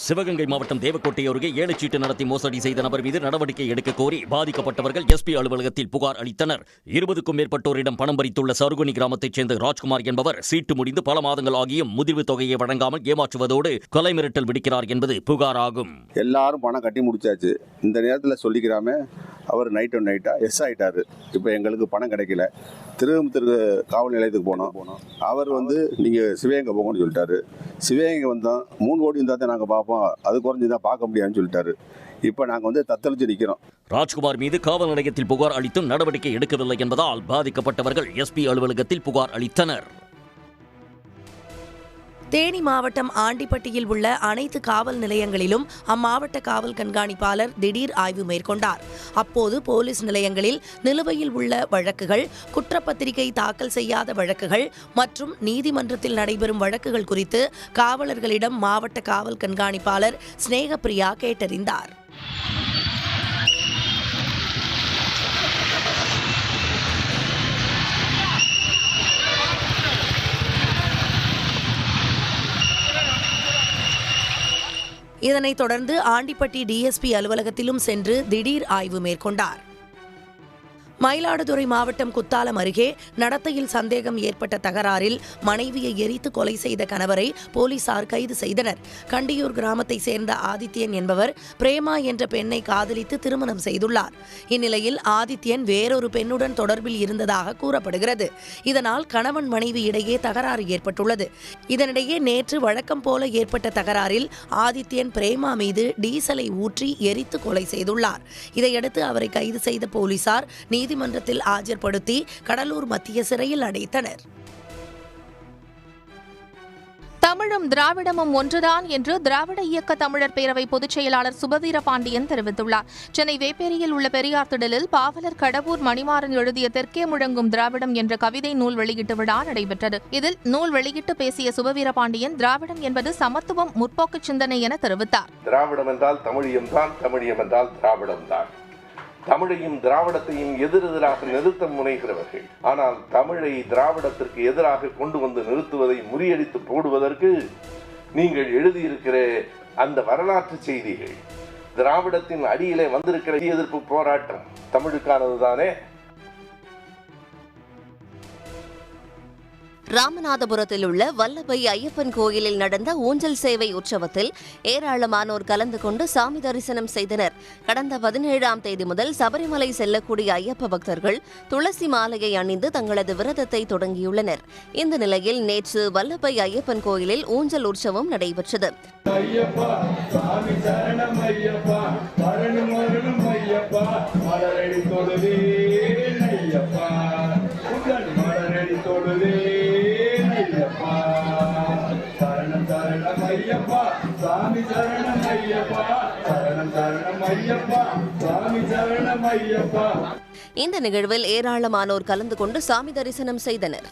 சிவகங்கை மாவட்டம் தேவக்கோட்டை அருகே ஏலச்சீட்டு நடத்தி மோசடி செய்த நபர் மீது நடவடிக்கை எடுக்க கோரி பாதிக்கப்பட்டவர்கள் எஸ்பி அலுவலகத்தில் புகார் அளித்தனர். 20க்கும் மேற்பட்டோரிடம் பணம் பறித்துள்ள சருகுனி கிராமத்தைச் சேர்ந்த ராஜ்குமார் என்பவர் சீட்டு முடிந்து பல மாதங்கள் ஆகியும் முதிர்வு தொகையை வழங்காமல் ஏமாற்றுவதோடு கொலை மிரட்டல் விடுக்கிறார் என்பது புகாராகும். எல்லாரும் பணம் கட்டி முடிச்சாச்சு. இந்த நேரத்தில் சொல்லிக்கிறாம அவர் நைட்டா எஸ் ஆயிட்டாரு. இப்போ எங்களுக்கு பணம் கிடைக்கல. திரு காவல் நிலையத்துக்கு போனோம். அவர் நீங்கள் சிவகங்கை போங்கன்னு சொல்லிட்டாரு. சிவகங்கை வந்தோம். 3 கோடி இருந்தால் தான் நாங்கள் பார்ப்போம், அது குறைஞ்சுதான் பார்க்க முடியாதுன்னு சொல்லிட்டாரு. இப்போ நாங்கள் தத்தளிச்சு நிற்கிறோம். ராஜ்குமார் மீது காவல் நிலையத்தில் புகார் அளித்தும் நடவடிக்கை எடுக்கவில்லை என்பதால் பாதிக்கப்பட்டவர்கள் எஸ்பி அலுவலகத்தில் புகார் அளித்தனர். தேனி மாவட்டம் ஆண்டிப்பட்டியில் உள்ள அனைத்து காவல் நிலையங்களிலும் அம்மாவட்ட காவல் கண்காணிப்பாளர் திடீர் ஆய்வு மேற்கொண்டார். அப்போது போலீஸ் நிலையங்களில் நிலுவையில் உள்ள வழக்குகள், குற்றப்பத்திரிகை தாக்கல் செய்யாத வழக்குகள் மற்றும் நீதிமன்றத்தில் நடைபெறும் வழக்குகள் குறித்து காவலர்களிடம் மாவட்ட காவல் கண்காணிப்பாளர் ஸ்நேகப்பிரியா கேட்டறிந்தார். இதனைத் தொடர்ந்து ஆண்டிப்பட்டி டிஎஸ்பி அலுவலகத்திலும் சென்று திடீர் ஆய்வு மேற்கொண்டார். மயிலாடுதுறை மாவட்டம் குத்தாலம் அருகே நடத்தையில் சந்தேகம் ஏற்பட்ட தகராறில் மனைவியை எரித்து கொலை செய்த கணவரை போலீசார் கைது செய்தனர். கண்டியூர் கிராமத்தைச் சேர்ந்த ஆதித்யன் என்பவர் பிரேமா என்ற பெண்ணை காதலித்து திருமணம் செய்துள்ளார். இந்நிலையில் ஆதித்யன் வேறொரு பெண்ணுடன் தொடர்பில் இருந்ததாக கூறப்படுகிறது. இதனால் கணவன் மனைவி இடையே தகராறு ஏற்பட்டுள்ளது. இதனிடையே நேற்று வழக்கம் போல ஏற்பட்ட தகராறில் ஆதித்யன் பிரேமா மீது டீசலை ஊற்றி எரித்து கொலை செய்துள்ளார். இதையடுத்து அவரை கைது செய்த போலீசார் நீதிமன்றத்தில் ஆஜர்படுத்தி கடலூர் மத்திய சிறையில் அடைத்தனர். தமிழும் திராவிடமும் ஒன்றுதான் என்று திராவிட இயக்க தமிழர் பேரவை பொதுச் செயலாளர் சுபவீர பாண்டியன் தெரிவித்துள்ளார். சென்னை வேப்பேரியில் உள்ள பெரியார் திடலில் பாவலர் கடவூர் மணிமாறன் எழுதிய தெற்கே முழங்கும் திராவிடம் என்ற கவிதை நூல் வெளியீட்டு விழா நடைபெற்றது. இதில் நூல் வெளியிட்டு பேசிய சுபவீர பாண்டியன் திராவிடம் என்பது சமத்துவம், முற்போக்கு சிந்தனை என தெரிவித்தார். திராவிடம் என்றால் தமிழியம் தான், தமிழியம் என்றால் திராவிடம் தான். தமிழையும் திராவிடத்தையும் எதிரெதிராக நிறுத்த முனைகிறவர்கள். ஆனால் தமிழை திராவிடத்திற்கு எதிராக கொண்டு வந்து நிறுத்துவதை முறியடித்து போடுவதற்கு நீங்கள் எழுதியிருக்கிற அந்த வரலாற்று செய்திகள், திராவிடத்தின் அடியிலே வந்திருக்கிற எதிர்ப்பு போராட்டம் தமிழுக்கானதுதானே? ராமநாதபுரத்தில் உள்ள வல்லபை ஐயப்பன் கோயிலில் நடந்த ஊஞ்சல் சேவை உற்சவத்தில் ஏராளமானோர் கலந்து கொண்டு சாமி தரிசனம் செய்தனர். கடந்த 17ஆம் தேதி முதல் சபரிமலை செல்லக்கூடிய ஐயப்ப பக்தர்கள் துளசி மாலையை அணிந்து தங்களது விரதத்தை தொடங்கியுள்ளனர். இந்த நிலையில் நேற்று வல்லபை ஐயப்பன் கோயிலில் ஊஞ்சல் உற்சவம் நடைபெற்றது. இந்த நிகழ்வில் ஏராளமானோர் கலந்து கொண்டு சாமி தரிசனம் செய்தனர்.